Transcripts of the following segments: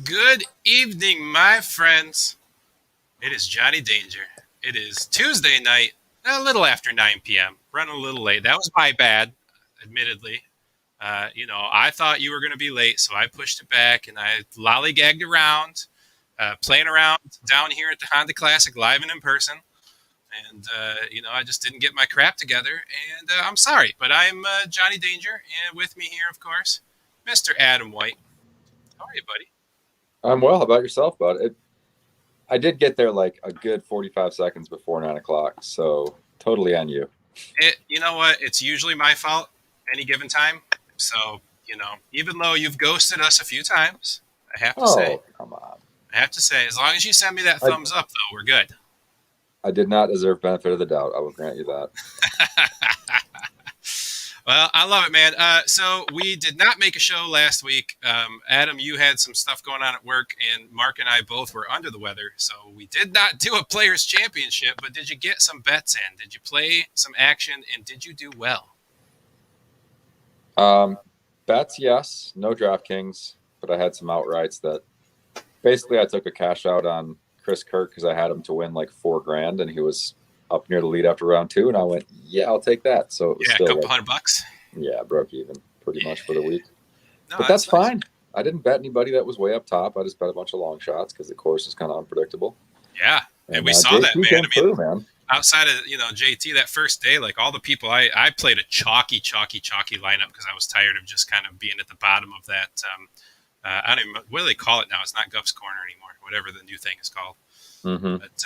Good evening, my friends. It is Johnny Danger. It is Tuesday night, a little after 9 p.m. Running a little late. That was my bad, admittedly. I thought you were going to be late, so I pushed it back and I lollygagged around, playing around down here at the Honda Classic live and in person. And, I just didn't get my crap together. And I'm sorry, but I'm Johnny Danger. And with me here, of course, Mr. Adam White. How are you, buddy? I'm well. How about yourself, bud? I did get there like a good 45 seconds before 9 o'clock, so totally on you. You know what? It's usually my fault any given time. So, even though you've ghosted us a few times, I have to say. Oh, come on. I have to say, as long as you send me that thumbs up, though, we're good. I did not deserve benefit of the doubt. I will grant you that. Well, I love it, man. So we did not make a show last week. Adam, you had some stuff going on at work, and Mark and I both were under the weather. So we did not do a Players' Championship, but did you get some bets in? Did you play some action, and did you do well? Bets, yes. No DraftKings, but I had some outrights that basically I took a cash out on Kirk because I had him to win like $4,000, and he was up near the lead after round 2, and I went, yeah, I'll take that. So it was still a couple $100. Yeah, broke even pretty much for the week. No, but that's fine. I didn't bet anybody that was way up top. I just bet a bunch of long shots because the course is kind of unpredictable. Yeah, and we saw that, man. Man. Outside of JT that first day, like all the people, I played a chalky lineup because I was tired of just kind of being at the bottom of that. I don't even what do they call it now? It's not Guff's Corner anymore. Whatever the new thing is called. Mm-hmm. But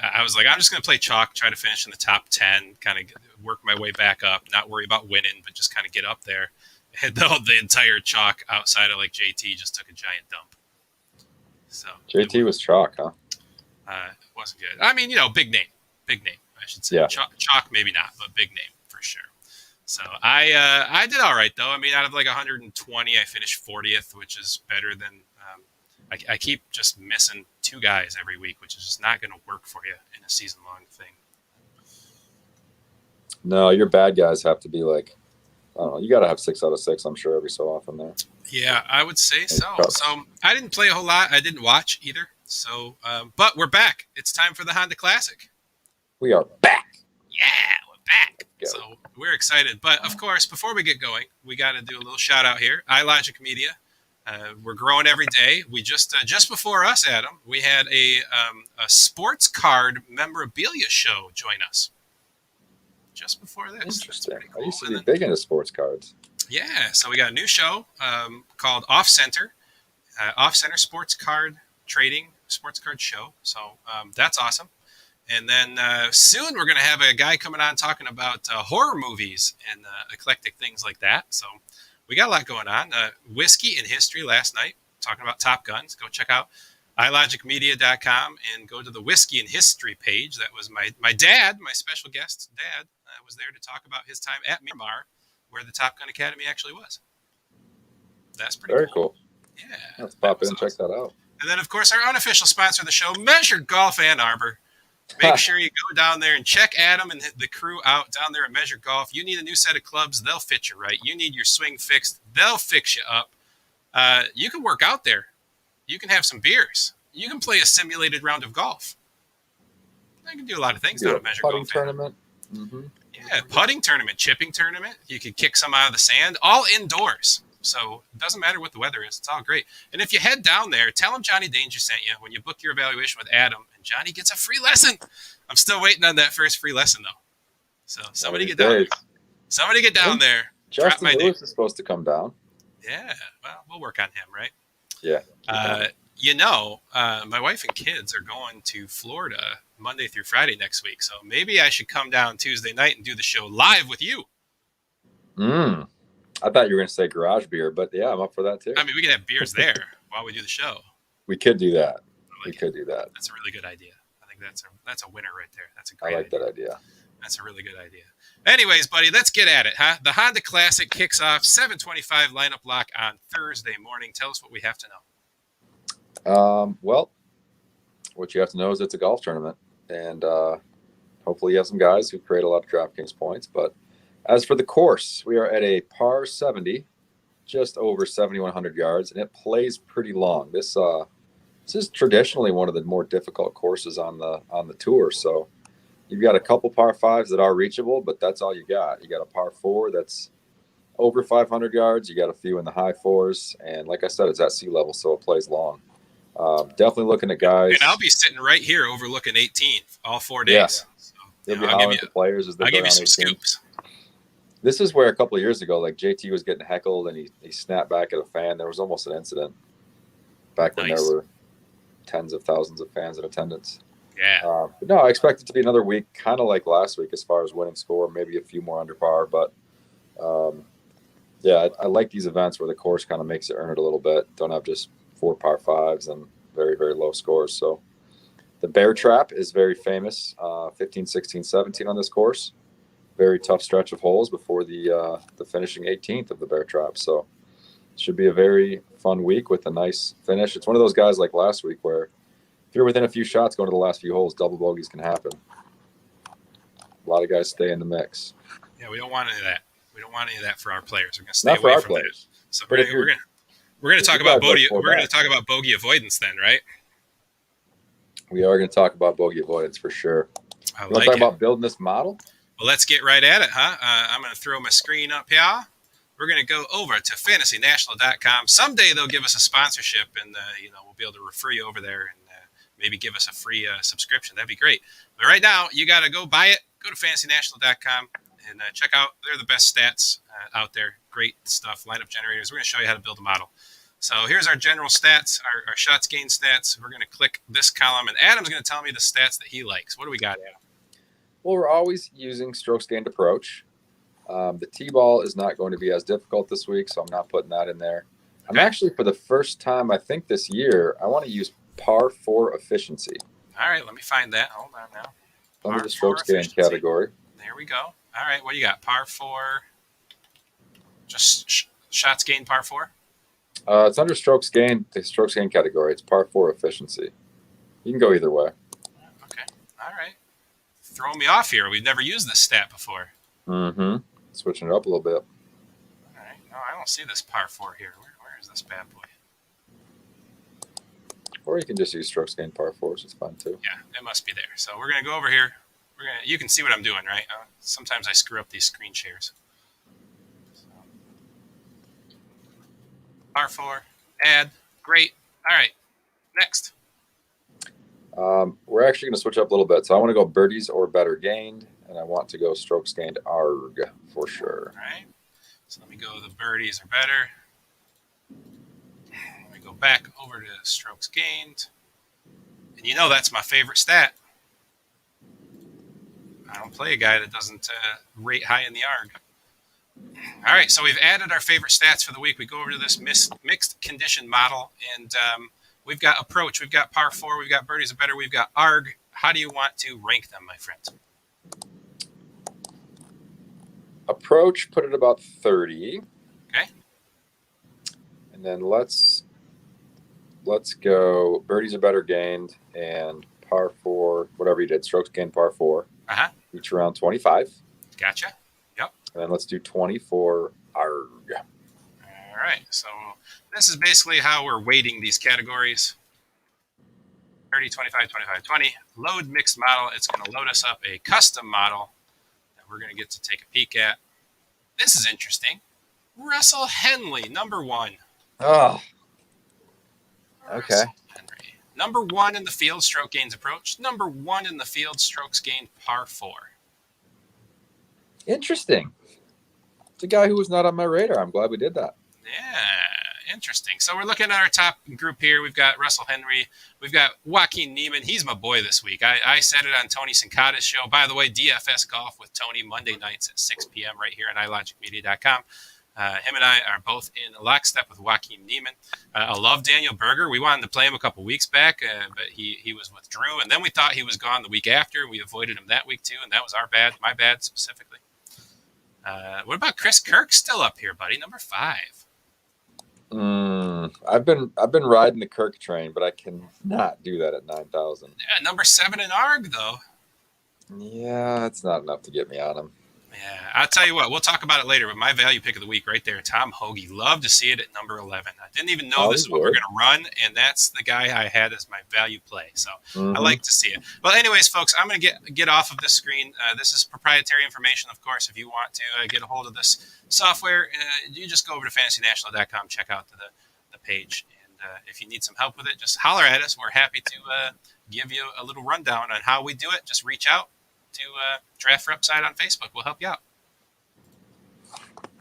I was like, I'm just going to play chalk, try to finish in the top 10, kind of work my way back up, not worry about winning, but just kind of get up there. And the entire chalk outside of like JT just took a giant dump. So JT was chalk, huh? It wasn't good. I mean, big name, I should say. Yeah. Chalk maybe not, but big name for sure. So I did all right though. I mean, out of like 120, I finished 40th, which is better than. I keep just missing 2 guys every week, which is just not going to work for you in a season-long thing. No, your bad guys have to be like, I don't know, you got to have 6 out of 6, I'm sure, every so often there. Yeah, I would say so. So I didn't play a whole lot. I didn't watch either. So, but we're back. It's time for the Honda Classic. We are back. Yeah, we're back. So we're excited. But, of course, before we get going, we got to do a little shout-out here. iLogic Media. We're growing every day. We just before us, Adam, we had a sports card memorabilia show join us. Just before this. Interesting. I used to be big into sports cards. Yeah, so we got a new show called Off Center Sports Card Trading Sports Card Show. So that's awesome. And then soon we're going to have a guy coming on talking about horror movies and eclectic things like that. So we got a lot going on. Whiskey and History last night, talking about Top Guns. Go check out ilogicmedia.com and go to the Whiskey and History page. That was my dad, my special guest dad, was there to talk about his time at Miramar, where the Top Gun Academy actually was. That's pretty cool. Yeah. Let's pop in and check that out. And then, of course, our unofficial sponsor of the show, Measure Golf Ann Arbor. Make sure you go down there and check Adam and the crew out down there at Measure Golf. You need a new set of clubs, they'll fit you right. You need your swing fixed, they'll fix you up. You can work out there. You can have some beers. You can play a simulated round of golf. You can do a lot of things down at Measure Golf. Putting tournament. Mm-hmm. Yeah, putting tournament, chipping tournament. You could kick some out of the sand, all indoors. So it doesn't matter what the weather is. It's all great. And if you head down there, tell them Johnny Danger sent you when you book your evaluation with Adam, and Johnny gets a free lesson. I'm still waiting on that first free lesson, though. So somebody get down there. Somebody get down there. Justin Lewis is supposed to come down. Yeah, well, we'll work on him, right? Yeah. My wife and kids are going to Florida Monday through Friday next week. So maybe I should come down Tuesday night and do the show live with you. I thought you were going to say garage beer, but yeah, I'm up for that too. I mean, we could have beers there while we do the show. We could do that. Like could do that. That's a really good idea. I think that's a winner right there. That's a great. I like that idea. That's a really good idea. Anyways, buddy, let's get at it, huh? The Honda Classic kicks off 7:25 lineup lock on Thursday morning. Tell us what we have to know. Well, what you have to know is it's a golf tournament, and hopefully you have some guys who create a lot of DraftKings points. But as for the course, we are at a par 70, just over 7,100 yards, and it plays pretty long. This is traditionally one of the more difficult courses on the tour. So you've got a couple par fives that are reachable, but that's all you got. You got a par 4 that's over 500 yards. You got a few in the high 4s, and like I said, it's at sea level, so it plays long. Definitely looking at guys. And I'll be sitting right here overlooking 18 all 4 days. Yeah. So, You'll be hollering at the players as they I'll go give you down some 18. scoops. This is where a couple of years ago, like JT was getting heckled and he snapped back at a fan. There was almost an incident back when there were tens of thousands of fans in attendance. Yeah. But no, I expect it to be another week, kind of like last week as far as winning score, maybe a few more under par. But yeah, I like these events where the course kind of makes it earn it a little bit. Don't have just 4 par 5s and very, very low scores. So the bear trap is very famous, 15, 16, 17 on this course. Very tough stretch of holes before the finishing 18th of the bear trap. So it should be a very fun week with a nice finish. It's one of those guys like last week where if you're within a few shots going to the last few holes, double bogeys can happen. A lot of guys stay in the mix. Yeah, we don't want any of that. We don't want any of that for our players. We're going to stay away from players. That. So we're going to talk about bogey. We're going to talk about bogey avoidance then, right? We are going to talk about bogey avoidance for sure. I want to talk about building this model? Well, let's get right at it, huh? I'm going to throw my screen up here. We're going to go over to fantasynational.com. Someday they'll give us a sponsorship, and we'll be able to refer you over there and maybe give us a free subscription. That'd be great. But right now, you got to go buy it. Go to fantasynational.com and check out. They're the best stats out there. Great stuff. Lineup generators. We're going to show you how to build a model. So here's our general stats, our shots gained stats. We're going to click this column, and Adam's going to tell me the stats that he likes. What do we got, Adam? Well, we're always using strokes gained approach. The T-ball is not going to be as difficult this week, so I'm not putting that in there. I'm actually, for the first time, I think this year, I want to use par 4 efficiency. All right, let me find that. Hold on now. Under the strokes gained category. There we go. All right, what do you got? Par 4. Just shots gained par 4? It's under strokes gained, the strokes gained category. It's par 4 efficiency. You can go either way. Okay, all right. Throwing me off here. We've never used this stat before. Mm-hmm. Switching it up a little bit. All right. No, I don't see this par 4 here. Where is this bad boy? Or you can just use strokes gained par 4s. It's fine too. Yeah, it must be there. So we're going to go over here. You can see what I'm doing, right? Sometimes I screw up these screen shares. So, par 4. Add. Great. All right. Next. We're actually going to switch up a little bit. So I want to go birdies or better gained, and I want to go strokes gained ARG for sure. All right. So let me go the birdies are better. Let me go back over to strokes gained. And that's my favorite stat. I don't play a guy that doesn't rate high in the ARG. All right, so we've added our favorite stats for the week. We go over to this mixed condition model, and we've got approach, we've got par 4, we've got birdies are better, we've got ARG. How do you want to rank them, my friend? Approach, put it about 30. Okay. And then let's go birdies are better gained and par 4, whatever you did, strokes gained par 4. Uh-huh. Each around 25. Gotcha. Yep. And then let's do 20 for ARG. All right. So this is basically how we're weighting these categories. 30, 25, 25, 20. Load mixed model. It's going to load us up a custom model that we're going to get to take a peek at. This is interesting. Russell Henley, number 1. Oh. Okay. Russell Henley. Number 1 in the field, stroke gains approach. Number 1 in the field, strokes gained par 4. Interesting. It's a guy who was not on my radar. I'm glad we did that. Yeah, Interesting. So we're looking at our top group here. We've got Russell Henry. We've got Joaquin Niemann. He's my boy this week. I said it on Tony Sincata's show. By the way, DFS Golf with Tony, Monday nights at 6 p.m. right here on ilogicmedia.com. Him and I are both in lockstep with Joaquin Niemann. I love Daniel Berger. We wanted to play him a couple weeks back, but he was with Drew. And then we thought he was gone the week after. We avoided him that week too, and that was my bad specifically. What about Chris Kirk still up here, buddy? Number 5. I've been riding the Kirk train, but I cannot do that at 9,000. Yeah, number 7 in ARG though. Yeah, it's not enough to get me on him. Yeah, I'll tell you what. We'll talk about it later. But my value pick of the week right there, Tom Hoagie. Love to see it at number 11. I didn't even know this is what we're going to run, and that's the guy I had as my value play. So I like to see it. Well, anyways, folks, I'm going to get off of this screen. This is proprietary information, of course. If you want to get a hold of this software, you just go over to fantasynational.com, check out the page. And if you need some help with it, just holler at us. We're happy to give you a little rundown on how we do it. Just reach out to Draft for Upside on Facebook. We'll help you out.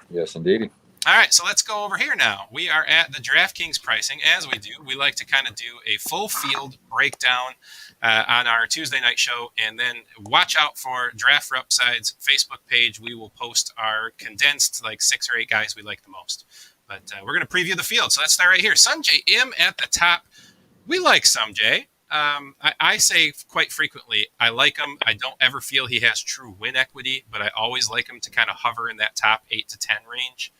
Yes, indeed. All right, so let's go over here now. We are at the DraftKings pricing. As we do, we like to kind of do a full field breakdown on our Tuesday night show, and then watch out for Draft for Upside's Facebook page. We will post our condensed, like 6 or 8 guys we like the most. But we're going to preview the field. So let's start right here. Sanjay M at the top. We like Sanjay. I say quite frequently, I like him. I don't ever feel he has true win equity, but I always like him to kind of hover in that top 8 to 10 range.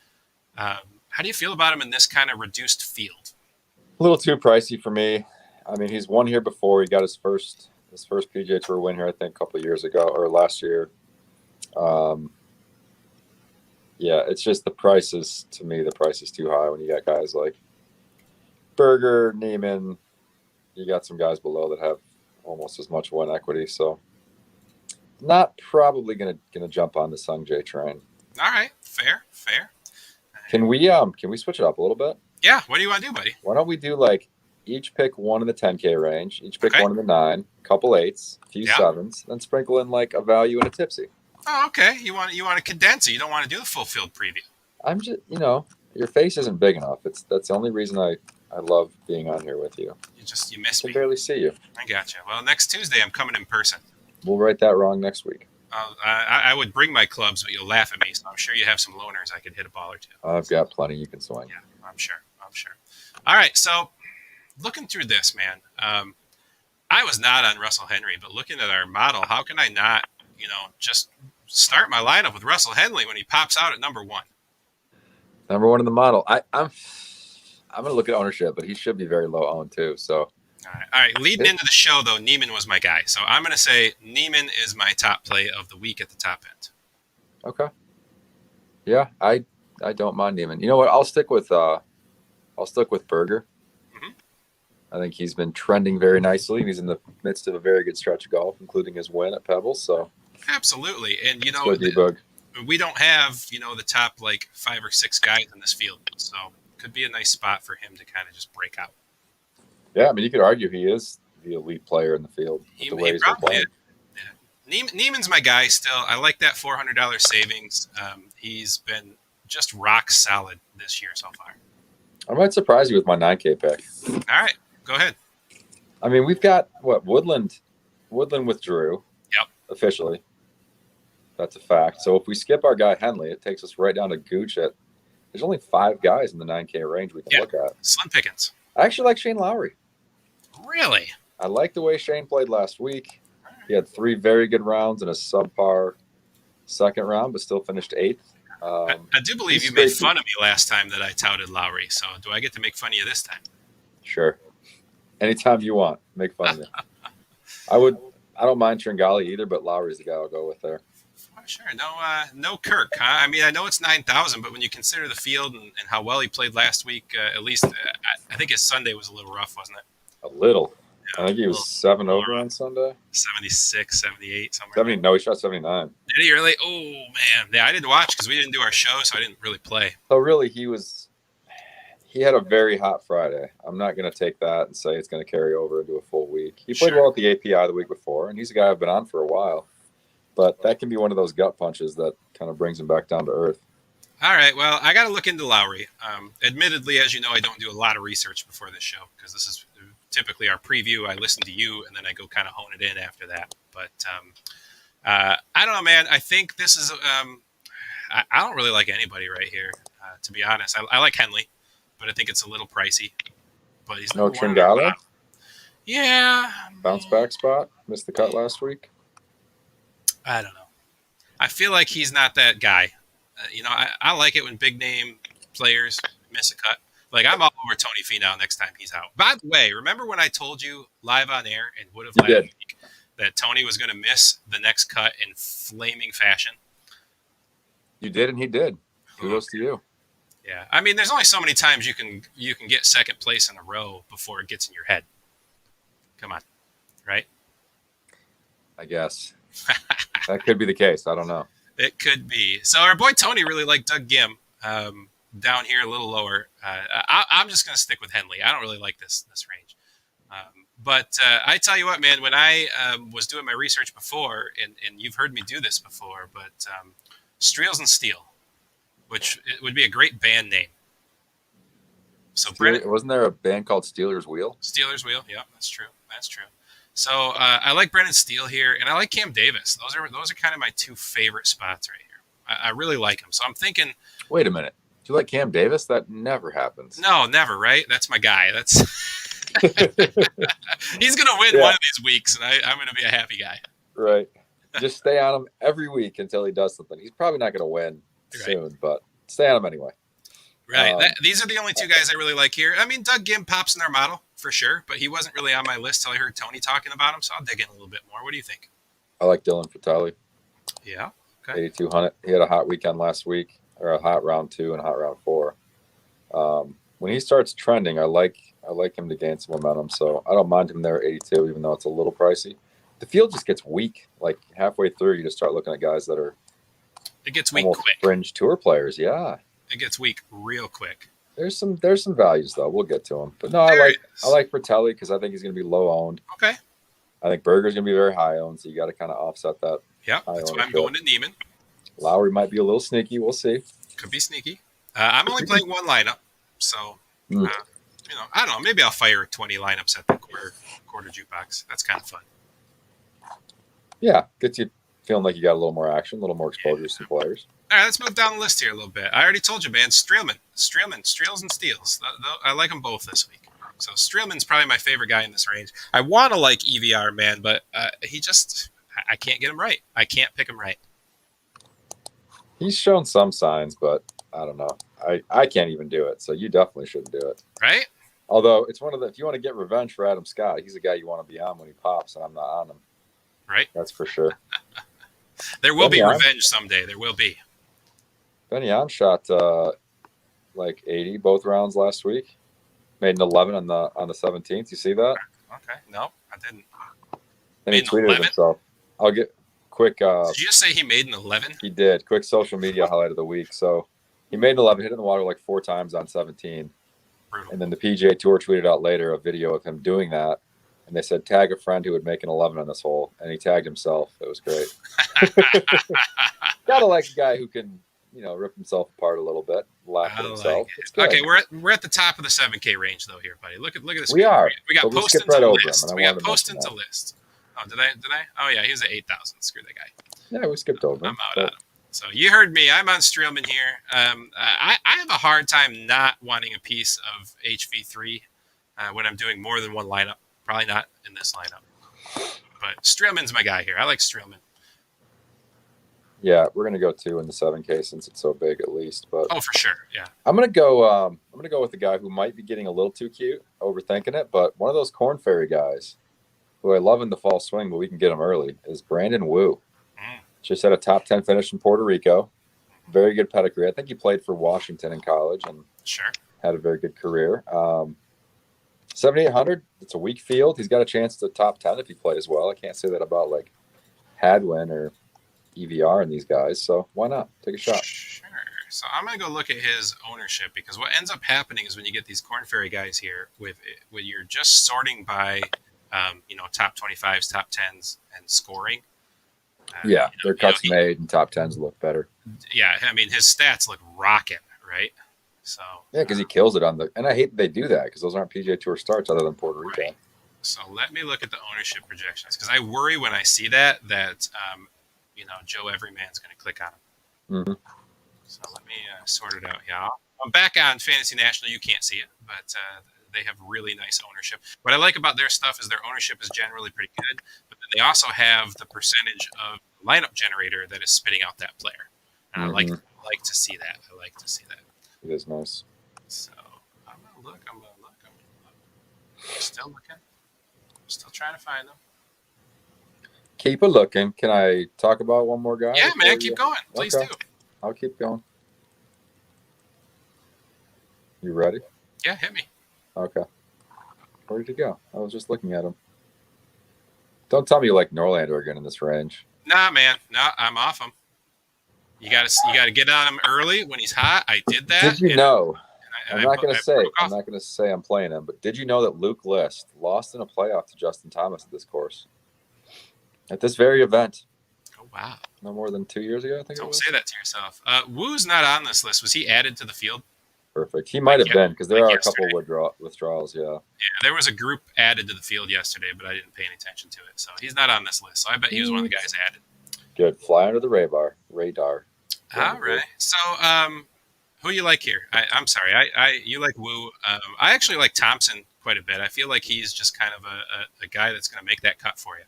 How do you feel about him in this kind of reduced field? A little too pricey for me. I mean, he's won here before. He got his first PGA Tour win here, I think, a couple of years ago or last year. Yeah, it's just the price is too high when you got guys like Berger, Niemann. You got some guys below that have almost as much win equity, so not probably gonna jump on the Sungjae train. All right, fair. Can we switch it up a little bit? Yeah, what do you want to do, buddy? Why don't we do like each pick one in the 10K range, each pick one in the 9, couple 8s, a few 7s, then sprinkle in like a value and a tipsy. Oh, okay. You want to condense it. You don't want to do the full field preview. I'm just, your face isn't big enough. That's the only reason I love being on here with you. You miss me. I barely see you. I gotcha. Well, next Tuesday I'm coming in person. We'll write that wrong next week. I would bring my clubs, but you'll laugh at me. So I'm sure you have some loners I could hit a ball or two. I've got plenty you can swing. Yeah, I'm sure. All right, so looking through this, man, I was not on Russell Henry, but looking at our model, how can I not, just start my lineup with Russell Henley when he pops out at number 1? Number 1 in the model. I'm going to look at ownership, but he should be very low owned too. So, all right. Leading into the show, though, Niemann was my guy. So I'm going to say Niemann is my top play of the week at the top end. Okay. Yeah, I don't mind Niemann. You know what? I'll stick with Berger. Mm-hmm. I think he's been trending very nicely. He's in the midst of a very good stretch of golf, including his win at Pebbles. So absolutely, and we don't have the top like 5 or 6 guys in this field, so could be a nice spot for him to kind of just break out. Yeah, I mean, you could argue he is the elite player in the field. He probably is. Yeah. Niemann's my guy still. I like that $400 savings. He's been just rock solid this year so far. I might surprise you with my 9K pick. All right, go ahead. I mean, we've got Woodland withdrew. Yep. Officially. That's a fact. So if we skip our guy Henley, it takes us right down to Gooch. There's only 5 guys in the 9K range we can look at. Slim pickings. I actually like Shane Lowry. Really? I like the way Shane played last week. He had 3 very good rounds and a subpar second round, but still finished 8th. I do believe you made fun of me last time that I touted Lowry. So do I get to make fun of you this time? Sure. Anytime you want, make fun of me. I don't mind Tringali either, but Lowry's the guy I'll go with there. Oh, sure. No Kirk, huh? I mean, I know it's 9,000, but when you consider the field and how well he played last week, at least I think his Sunday was a little rough, wasn't it? A little. Yeah, I think he was 7 over on Sunday. 76, 78, somewhere. 70. No, he shot 79. Did he really? Oh, man. Yeah, I didn't watch because we didn't do our show, so I didn't really play. So really, he had a very hot Friday. I'm not going to take that and say it's going to carry over into a full week. He played well at the API the week before, and he's a guy I've been on for a while. But that can be one of those gut punches that kind of brings him back down to earth. All right. Well, I got to look into Lowry. Admittedly, as you know, I don't do a lot of research before this show because this is typically our preview. I listen to you, and then I go kind of hone it in after that. But I don't know, man. I think this is. I don't really like anybody right here, to be honest. I like Henley, but I think it's a little pricey. But he's No number one. On Tringale. Yeah. Bounce back spot. Missed the cut last week. I don't know. I feel like he's not that guy. I like it when big name players miss a cut. Like, I'm all over Tony Finau next time he's out. By the way, remember when I told you live on air and would have last week that Tony was going to miss the next cut in flaming fashion? You did, and he did. Kudos to you. Yeah, I mean, there's only so many times you can get second place in a row before it gets in your head. Come on, right? I guess that could be the case. I don't know. It could be. So our boy Tony really liked Doug Gim down here a little lower. I'm just going to stick with Henley. I don't really like this range. But I tell you what, man, when I was doing my research before, and you've heard me do this before, but Streels and Steel, which it would be a great band name. So wasn't there a band called Steelers Wheel? Steelers Wheel, yeah, that's true. That's true. So I like Brendan Steele here, and I like Cam Davis. Those are kind of my two favorite spots right here. I really like them. So I'm thinking. Wait a minute. Do you like Cam Davis? That never happens. No, never. Right? That's my guy. That's he's gonna win one of these weeks, and I'm gonna be a happy guy. Right. Just stay on him every week until he does something. He's probably not gonna win soon, but stay on him anyway. Right. These are the only two guys I really like here. I mean, Doug Gim pops in our model for sure, but he wasn't really on my list till I heard Tony talking about him, so I'll dig in a little bit more. What do you think? I like Dylan Fatale. Yeah. Okay. 8,200. He had a hot weekend last week, or a hot round 2 and a hot round 4. When he starts trending, I like him to gain some momentum, so I don't mind him there at 82, even though it's a little pricey. The field just gets weak. Like halfway through, you just start looking at guys that are it gets weak quick. Fringe tour players, yeah. It gets weak real quick. There's some values though. We'll get to them, but no, I like Fratelli because I think he's going to be low owned. Okay. I think Berger's going to be very high owned, so you got to kind of offset that. Yeah, that's why I'm going to Neiman. Lowry might be a little sneaky. We'll see. Could be sneaky. I'm only playing one lineup, so I don't know. Maybe I'll fire 20 lineups at the quarter jukebox. That's kind of fun. Yeah, gets you feeling like you got a little more action, a little more exposure to some players. All right, let's move down the list here a little bit. I already told you, man, Streelman, Streels and Steels. I like them both this week. So Streelman's probably my favorite guy in this range. I want to like EVR, man, but I can't get him right. I can't pick him right. He's shown some signs, but I don't know. I can't even do it, so you definitely shouldn't do it. Right? Although it's one of the, if you want to get revenge for Adam Scott, he's a guy you want to be on when he pops, and I'm not on him. Right? That's for sure. There will be revenge someday. There will be. Benny On shot like 80 both rounds last week. Made an 11 on the 17th. You see that? Okay. No, I didn't. Then he tweeted himself. I'll get quick. Did you just say he made an 11? He did. Quick social media highlight of the week. So he made an 11, hit in the water like 4 times on 17. Brutal. And then the PGA Tour tweeted out later a video of him doing that. And they said, tag a friend who would make an 11 on this hole. And he tagged himself. It was great. Gotta like a guy who can, rip himself apart a little bit, laugh at himself. Okay, we're at the top of the 7K range though here, buddy. Look at this. We are. We got Post into list. We got Post into list. Oh, did I? Oh yeah, he's at 8,000. Screw that guy. Yeah, we skipped over. I'm out on him. So you heard me. I'm on Streelman here. I have a hard time not wanting a piece of HV3 when I'm doing more than one lineup. Probably not in this lineup. But Streelman's my guy here. I like Streelman. Yeah, we're gonna go 2 in the 7K since it's so big, at least. But for sure, yeah. I'm gonna go with the guy who might be getting a little too cute, overthinking it, but one of those Corn Ferry guys, who I love in the fall swing, but we can get him early, is Brandon Wu. Just had a top 10 finish in Puerto Rico. Very good pedigree. I think he played for Washington in college and had a very good career. 7,800. It's a weak field. He's got a chance to top 10 if he plays well. I can't say that about like Hadwin or EVR and these guys. So why not take a shot? Sure. So I'm going to go look at his ownership because what ends up happening is when you get these Corn Ferry guys here when you're just sorting by, top 25s, top 10s and scoring, Yeah, their cuts made and top tens look better. Yeah, I mean his stats look rocket, right? So yeah, because he kills it on the. And I hate they do that because those aren't PGA Tour starts other than Puerto Rico. Right. So let me look at the ownership projections because I worry when I see that Joe Everyman's going to click on them. Mm-hmm. So let me sort it out here. I'm back on Fantasy National. You can't see it, but they have really nice ownership. What I like about their stuff is their ownership is generally pretty good, but then they also have the percentage of lineup generator that is spitting out that player. And I like to see that. I like to see that. It is nice. So I'm gonna look. I'm still looking. I'm still trying to find them. Keep a looking. Can I talk about one more guy? Yeah, man. Keep going. Please do. I'll keep going. You ready? Yeah, hit me. Okay. Where did he go? I was just looking at him. Don't tell me you like Norlander again in this range. Nah, man. Nah, I'm off him. You gotta get on him early when he's hot. I did that. Did you know? I'm not going to say I'm playing him, but did you know that Luke List lost in a playoff to Justin Thomas at this course? At this very event. Oh, wow. No more than 2 years ago, I think. Don't say that to yourself. Woo's not on this list. Was he added to the field? Perfect. He might have been because there are a couple withdrawals, yeah. Yeah, there was a group added to the field yesterday, but I didn't pay any attention to it. So he's not on this list. So I bet he was one of the guys added. Good. Fly under the radar. All right. So, who you like here? I'm sorry. You like Woo. I actually like Thompson quite a bit. I feel like he's just kind of a guy that's going to make that cut for you.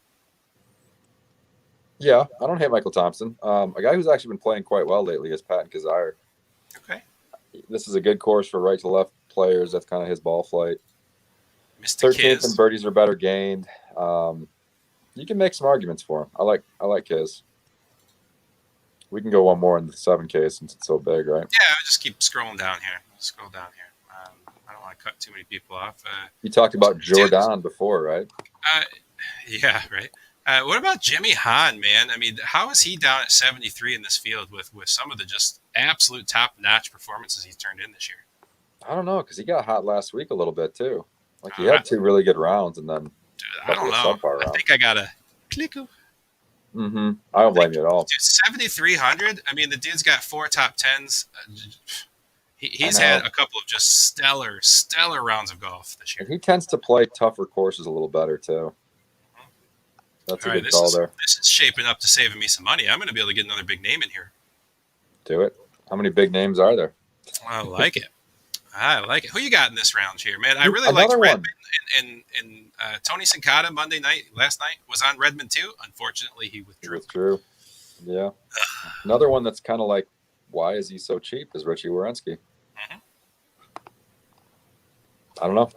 Yeah, I don't hate Michael Thompson. A guy who's actually been playing quite well lately is Patton Kizzire. Okay. This is a good course for right to left players. That's kind of his ball flight. Mr. 13th and birdies are better gained. You can make some arguments for him. I like Kiz. We can go one more in the 7K since it's so big, right? Yeah, I'll just keep scrolling down here. Scroll down here. I don't want to cut too many people off. You talked about Jordan before, right? Yeah, right. What about Jimmy Hahn, man? I mean, how is he down at 73 in this field with some of the just absolute top-notch performances he's turned in this year? I don't know, because he got hot last week a little bit, too. Like, he had 2 really good rounds, and then... I don't know. I think I got a click. I don't blame you at all. Dude, 7,300. I mean, the dude's got 4 top 10s. He's had a couple of just stellar rounds of golf this year. And he tends to play tougher courses a little better too. That's a good call there. This is shaping up to saving me some money. I'm going to be able to get another big name in here. Do it. How many big names are there? I like it. I like it. Who you got in this round here, man? I really liked Redmond and Tony Sincata last night was on Redmond too. Unfortunately, he withdrew. Yeah. Another one that's kind of like, why is he so cheap? Is Richie Wierenski. I don't know.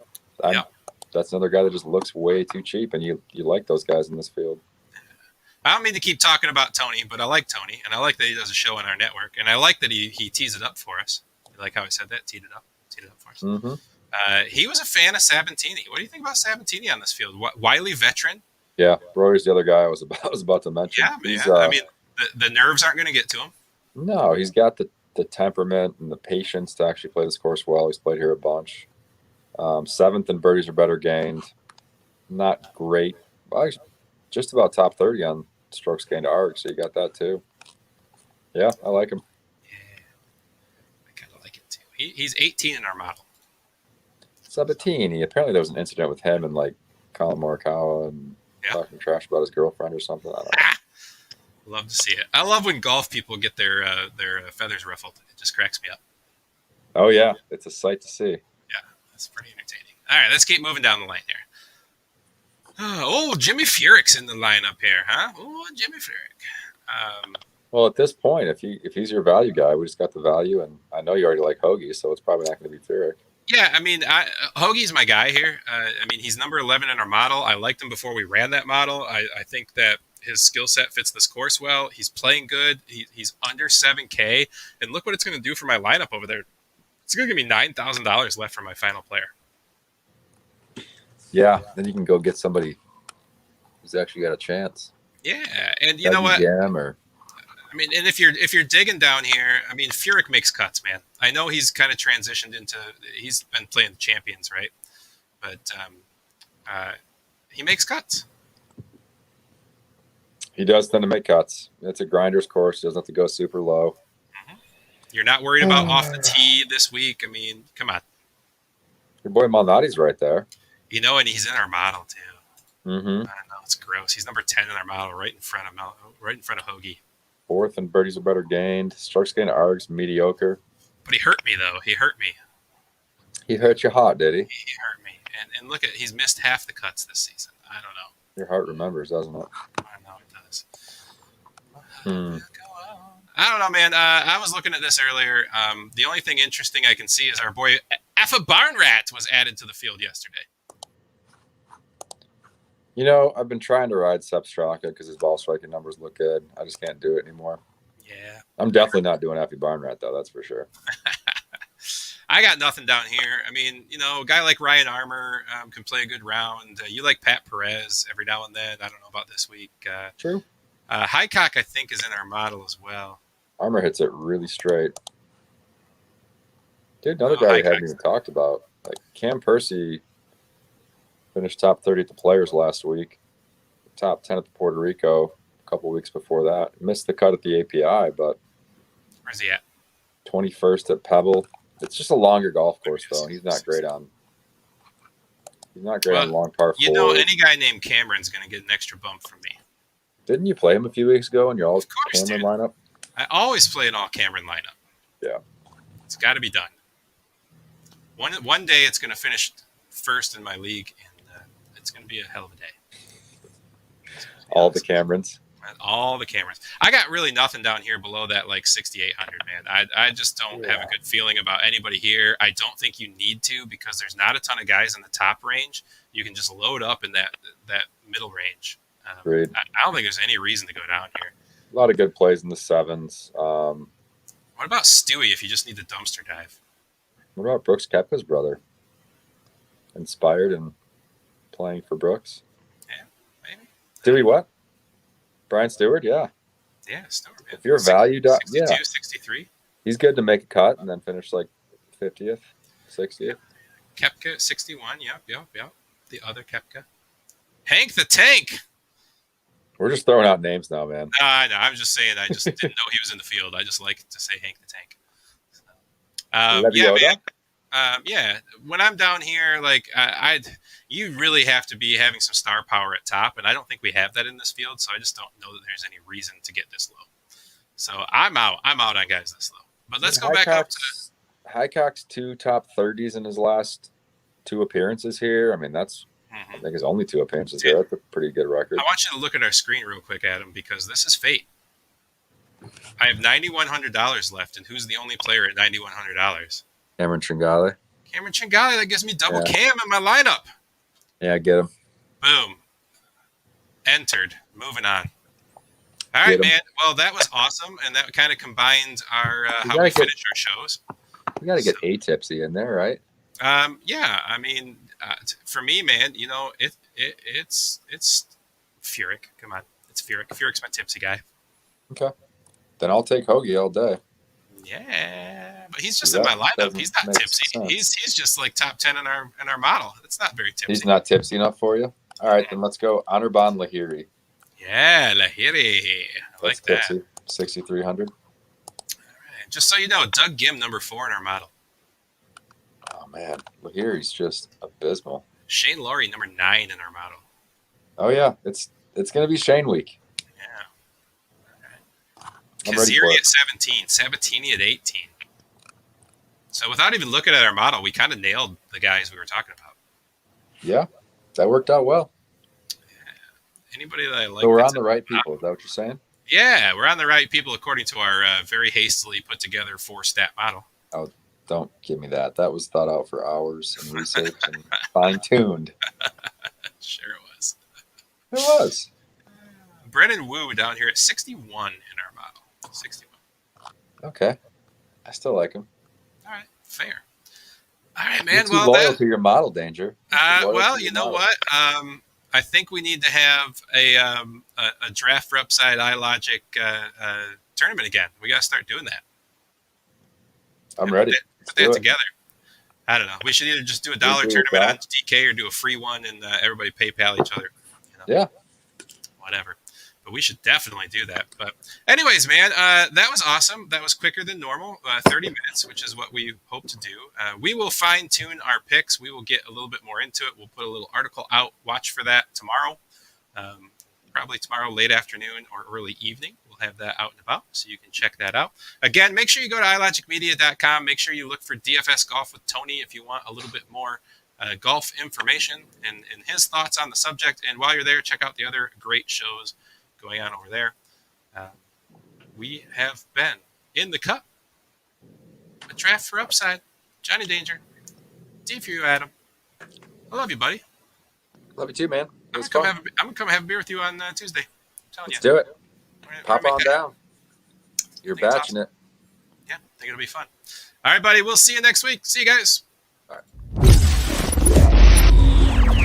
That's another guy that just looks way too cheap, and you like those guys in this field. I don't mean to keep talking about Tony, but I like Tony, and I like that he does a show on our network, and I like that he tees it up for us. You like how I said that? Teed it up for us. He was a fan of Sabatini. What do you think about Sabatini on this field? Wily veteran. Yeah, Rory's the other guy I was about to mention. Yeah, man. I mean, the nerves aren't going to get to him. No, he's got the temperament and the patience to actually play this course well. He's played here a bunch. 7th and birdies are better gained. Not great. Well, just about top 30 on strokes gained to arc, so you got that too. Yeah, I like him. Yeah, I kind of like it too. He's 18 in our model. Sabatini. Apparently there was an incident with him and like Colin Morikawa and talking trash about his girlfriend or something. I don't know. Love to see it. I love when golf people get their feathers ruffled. It just cracks me up. Oh, yeah. It's a sight to see. Yeah, that's pretty entertaining. All right, let's keep moving down the line here. Oh, Jimmy Furyk's in the lineup here, huh? Oh, Jimmy Furyk. Well, at this point, if he's your value guy, we just got the value, and I know you already like Hoagie, so it's probably not going to be Furyk. Yeah, I mean, Hoagie's my guy here. I mean, he's number 11 in our model. I liked him before we ran that model. I think that his skill set fits this course well. He's playing good. He's under 7K. And look what it's going to do for my lineup over there. It's going to give me $9,000 left for my final player. Yeah, then you can go get somebody who's actually got a chance. Yeah, and you know what? I mean, and if you're digging down here, I mean, Furyk makes cuts, man. I know he's kind of transitioned into – he's been playing the champions, right? But he makes cuts. He does tend to make cuts. It's a grinder's course. He doesn't have to go super low. Mm-hmm. You're not worried about off the tee this week. I mean, come on. Your boy Malnati's right there. You know, and he's in our model too. Mm-hmm. I don't know, it's gross. He's number 10 in our model, right in front of Hoagie. Fourth and birdies are better gained. Strokes gained args mediocre. But he hurt me though. He hurt me. He hurt your heart, did he? He hurt me. And look at, he's missed half the cuts this season. I don't know. Your heart remembers, doesn't it? I know it does. Hmm. I don't know, man. I was looking at this earlier. The only thing interesting I can see is our boy Effa Barnrat was added to the field yesterday. You know, I've been trying to ride Sepp Straka because his ball striking numbers look good. I just can't do it anymore. Yeah. I'm definitely not doing Effie Barnrat, though. That's for sure. I got nothing down here. I mean, you know, a guy like Ryan Armour can play a good round. You like Pat Perez every now and then. I don't know about this week. True. Highcock, I think, is in our model as well. Armour hits it really straight. Dude, another guy we haven't even talked about. Like Cam Percy finished top 30 at the Players last week. Top 10 at the Puerto Rico a couple weeks before that. Missed the cut at the API, but where's he at? 21st at Pebble. It's just a longer golf course, though. He's not great on. He's not great on long par 4. You know, any guy named Cameron's going to get an extra bump from me. Didn't you play him a few weeks ago in your all Cameron lineup? I always play an all Cameron lineup. Yeah, it's got to be done. One day it's going to finish first in my league, and it's going to be a hell of a day. All the Camerons. All the Camerons. I got really nothing down here below that like 6,800, man. I just don't have a good feeling about anybody here. I don't think you need to because there's not a ton of guys in the top range. You can just load up in that middle range. I don't think there's any reason to go down here. A lot of good plays in the sevens. What about Stewie if you just need the dumpster dive? What about Brooks Koepka's brother? Inspired and playing for Brooks? Yeah, maybe. Stewie what? Brian Stewart? Yeah. Yeah, Stewart, man. If you're valued up, 62, 63. He's good to make a cut and then finish like 50th, 60th. Koepka, 61. Yep. The other Koepka. Hank the Tank. We're just throwing out names now, man. I know. I was just saying. I just didn't know he was in the field. I just like to say Hank the Tank. Yeah, man. Yeah. When I'm down here, like you really have to be having some star power at top, and I don't think we have that in this field. So I just don't know that there's any reason to get this low. So I'm out. I'm out on guys this low. But let's go back up to Highcock's 2 top 30s in his last 2 appearances here. I mean, that's. I think his only 2 appearances there. That's a pretty good record. I want you to look at our screen real quick, Adam, because this is fate. I have $9,100 left, and who's the only player at $9,100? Cameron Tringale. Cameron Tringale, that gives me double Cam in my lineup. Yeah, get him. Boom. Entered. Moving on. All right, man. Well, that was awesome, and that kind of combined our how we finish our shows. We got to get A-Tipsy in there, right? Yeah. I mean, for me, man, you know, it's Furyk. Come on, it's Furyk. Furyk's my tipsy guy. Okay. Then I'll take Hoagie all day. Yeah, but he's just in my lineup. He's not tipsy. He's just like top 10 in our model. It's not very tipsy. He's not tipsy enough for you. All right, then let's go Anirban Lahiri. Yeah, Lahiri. I like that. Tipsy, 6,300. All right. Just so you know, Doug Gim, number 4 in our model. Oh man, Lahiri's just abysmal. Shane Lowry, number 9 in our model. Oh yeah, it's gonna be Shane week. Kaziri at 17, Sabatini at 18. So without even looking at our model, we kind of nailed the guys we were talking about. Yeah, that worked out well. Yeah. Anybody that I like. So we're on the right people. Is that what you're saying? Yeah, we're on the right people according to our very hastily put together 4-stat model. Oh, don't give me that. That was thought out for hours and research and fine-tuned. Sure it was. It was. Brennan Wu down here at 61 in our model. 61. Okay. I still like him. All right. Fair. All right, man. You're too loyal to your model, Danger. Well, you know what? I think we need to have a draft for Upside iLogic tournament again. We got to start doing that. I'm ready. Put that together. I don't know. We should either just do a dollar tournament on DK or do a free one and everybody PayPal each other. You know? Yeah. Whatever. but we should definitely do that. But anyways, man, that was awesome. That was quicker than normal, 30 minutes, which is what we hope to do. We will fine tune our picks. We will get a little bit more into it. We'll put a little article out. Watch for that tomorrow. Probably tomorrow late afternoon or early evening. We'll have that out and about, so you can check that out. Again, make sure you go to ilogicmedia.com. Make sure you look for DFS Golf with Tony if you want a little bit more golf information and his thoughts on the subject. And while you're there, check out the other great shows going on over there. We have been in the cup. A draft for upside. Johnny Danger. D4U, Adam. I love you, buddy. Love you too, man. I'm gonna come have a beer with you on Tuesday. Let's do it. Right, Pop on down. You're batching awesome. Yeah, I think it'll be fun. All right, buddy. We'll see you next week. See you guys. All right.